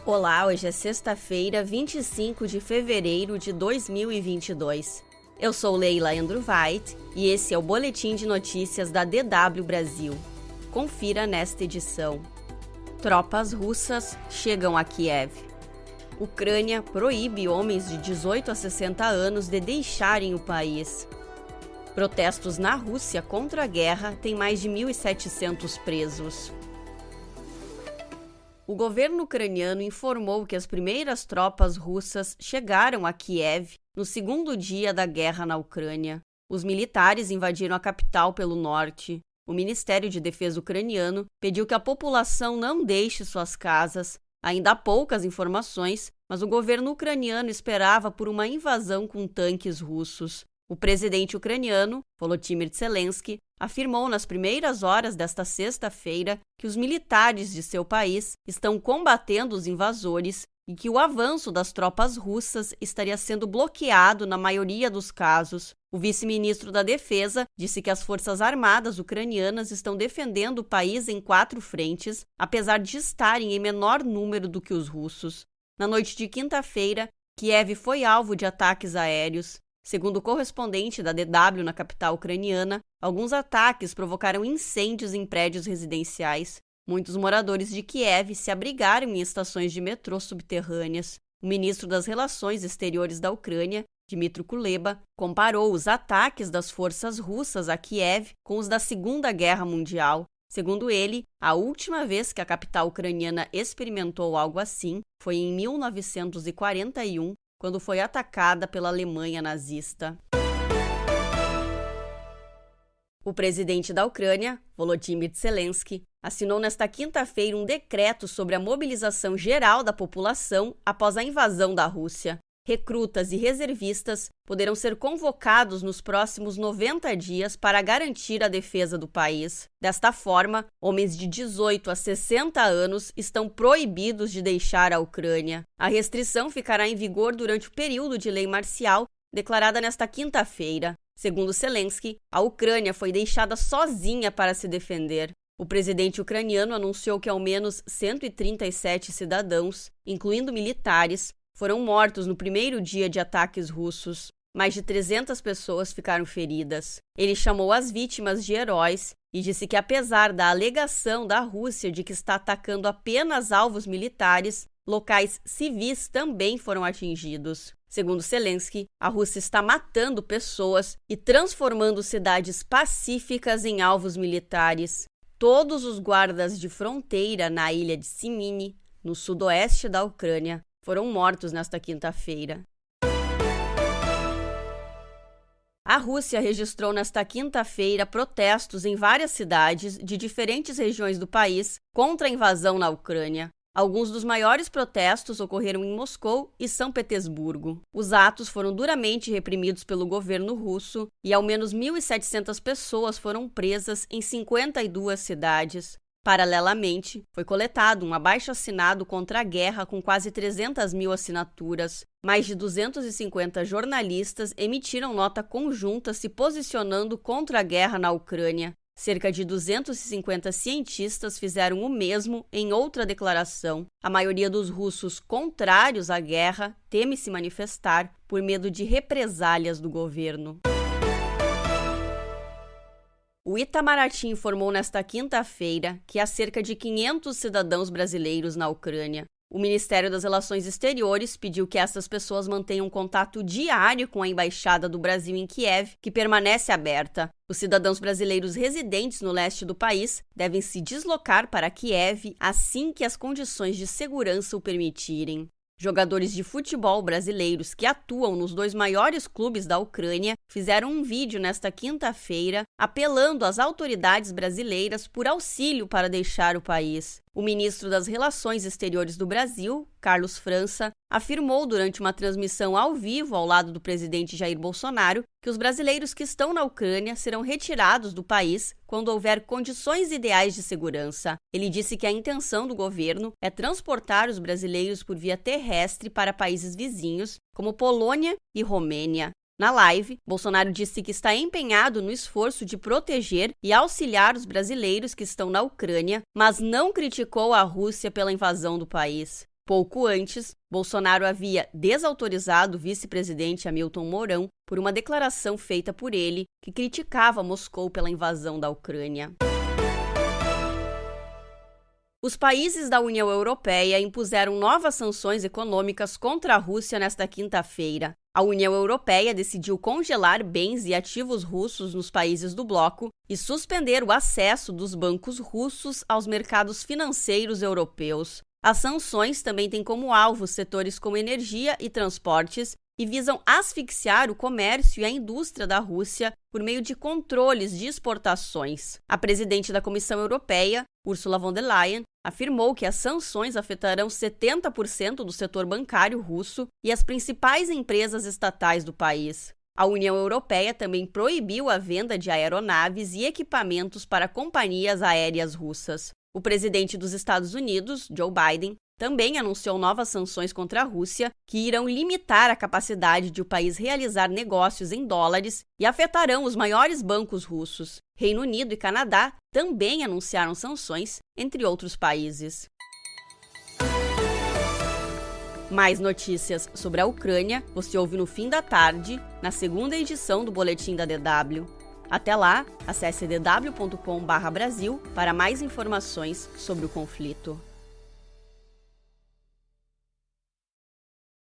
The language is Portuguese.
Olá, hoje é sexta-feira, 25 de fevereiro de 2022. Eu sou Leila Andruweit e esse é o Boletim de Notícias da DW Brasil. Confira nesta edição. Tropas russas chegam a Kiev. Ucrânia proíbe homens de 18 a 60 anos de deixarem o país. Protestos na Rússia contra a guerra têm mais de 1.700 presos. O governo ucraniano informou que as primeiras tropas russas chegaram a Kiev no segundo dia da guerra na Ucrânia. Os militares invadiram a capital pelo norte. O Ministério de Defesa ucraniano pediu que a população não deixe suas casas. Ainda há poucas informações, mas o governo ucraniano esperava por uma invasão com tanques russos. O presidente ucraniano, Volodymyr Zelensky, afirmou nas primeiras horas desta sexta-feira que os militares de seu país estão combatendo os invasores e que o avanço das tropas russas estaria sendo bloqueado na maioria dos casos. O vice-ministro da Defesa disse que as forças armadas ucranianas estão defendendo o país em 4 frentes, apesar de estarem em menor número do que os russos. Na noite de quinta-feira, Kiev foi alvo de ataques aéreos. Segundo o correspondente da DW na capital ucraniana, alguns ataques provocaram incêndios em prédios residenciais. Muitos moradores de Kiev se abrigaram em estações de metrô subterrâneas. O ministro das Relações Exteriores da Ucrânia, Dmytro Kuleba, comparou os ataques das forças russas a Kiev com os da Segunda Guerra Mundial. Segundo ele, a última vez que a capital ucraniana experimentou algo assim foi em 1941, quando foi atacada pela Alemanha nazista. O presidente da Ucrânia, Volodymyr Zelensky, assinou nesta quinta-feira um decreto sobre a mobilização geral da população após a invasão da Rússia. Recrutas e reservistas poderão ser convocados nos próximos 90 dias para garantir a defesa do país. Desta forma, homens de 18 a 60 anos estão proibidos de deixar a Ucrânia. A restrição ficará em vigor durante o período de lei marcial declarada nesta quinta-feira. Segundo Zelensky, a Ucrânia foi deixada sozinha para se defender. O presidente ucraniano anunciou que ao menos 137 cidadãos, incluindo militares, foram mortos no primeiro dia de ataques russos. Mais de 300 pessoas ficaram feridas. Ele chamou as vítimas de heróis e disse que, apesar da alegação da Rússia de que está atacando apenas alvos militares, locais civis também foram atingidos. Segundo Zelensky, a Rússia está matando pessoas e transformando cidades pacíficas em alvos militares. Todos os guardas de fronteira na ilha de Seminy, no sudoeste da Ucrânia, foram mortos nesta quinta-feira. A Rússia registrou nesta quinta-feira protestos em várias cidades de diferentes regiões do país contra a invasão na Ucrânia. Alguns dos maiores protestos ocorreram em Moscou e São Petersburgo. Os atos foram duramente reprimidos pelo governo russo e ao menos 1.700 pessoas foram presas em 52 cidades. Paralelamente, foi coletado um abaixo-assinado contra a guerra com quase 300 mil assinaturas. Mais de 250 jornalistas emitiram nota conjunta se posicionando contra a guerra na Ucrânia. Cerca de 250 cientistas fizeram o mesmo em outra declaração. A maioria dos russos contrários à guerra teme se manifestar por medo de represálias do governo. O Itamaraty informou nesta quinta-feira que há cerca de 500 cidadãos brasileiros na Ucrânia. O Ministério das Relações Exteriores pediu que essas pessoas mantenham contato diário com a Embaixada do Brasil em Kiev, que permanece aberta. Os cidadãos brasileiros residentes no leste do país devem se deslocar para Kiev assim que as condições de segurança o permitirem. Jogadores de futebol brasileiros que atuam nos 2 maiores clubes da Ucrânia fizeram um vídeo nesta quinta-feira apelando às autoridades brasileiras por auxílio para deixar o país. O ministro das Relações Exteriores do Brasil, Carlos França, afirmou durante uma transmissão ao vivo ao lado do presidente Jair Bolsonaro que os brasileiros que estão na Ucrânia serão retirados do país quando houver condições ideais de segurança. Ele disse que a intenção do governo é transportar os brasileiros por via terrestre para países vizinhos, como Polônia e Romênia. Na live, Bolsonaro disse que está empenhado no esforço de proteger e auxiliar os brasileiros que estão na Ucrânia, mas não criticou a Rússia pela invasão do país. Pouco antes, Bolsonaro havia desautorizado o vice-presidente Hamilton Mourão por uma declaração feita por ele que criticava Moscou pela invasão da Ucrânia. Os países da União Europeia impuseram novas sanções econômicas contra a Rússia nesta quinta-feira. A União Europeia decidiu congelar bens e ativos russos nos países do bloco e suspender o acesso dos bancos russos aos mercados financeiros europeus. As sanções também têm como alvo setores como energia e transportes e visam asfixiar o comércio e a indústria da Rússia por meio de controles de exportações. A presidente da Comissão Europeia, Ursula von der Leyen, afirmou que as sanções afetarão 70% do setor bancário russo e as principais empresas estatais do país. A União Europeia também proibiu a venda de aeronaves e equipamentos para companhias aéreas russas. O presidente dos Estados Unidos, Joe Biden, também anunciou novas sanções contra a Rússia que irão limitar a capacidade de o país realizar negócios em dólares e afetarão os maiores bancos russos. Reino Unido e Canadá também anunciaram sanções, entre outros países. Mais notícias sobre a Ucrânia você ouve no fim da tarde, na segunda edição do Boletim da DW. Até lá, acesse dw.com/Brasil para mais informações sobre o conflito.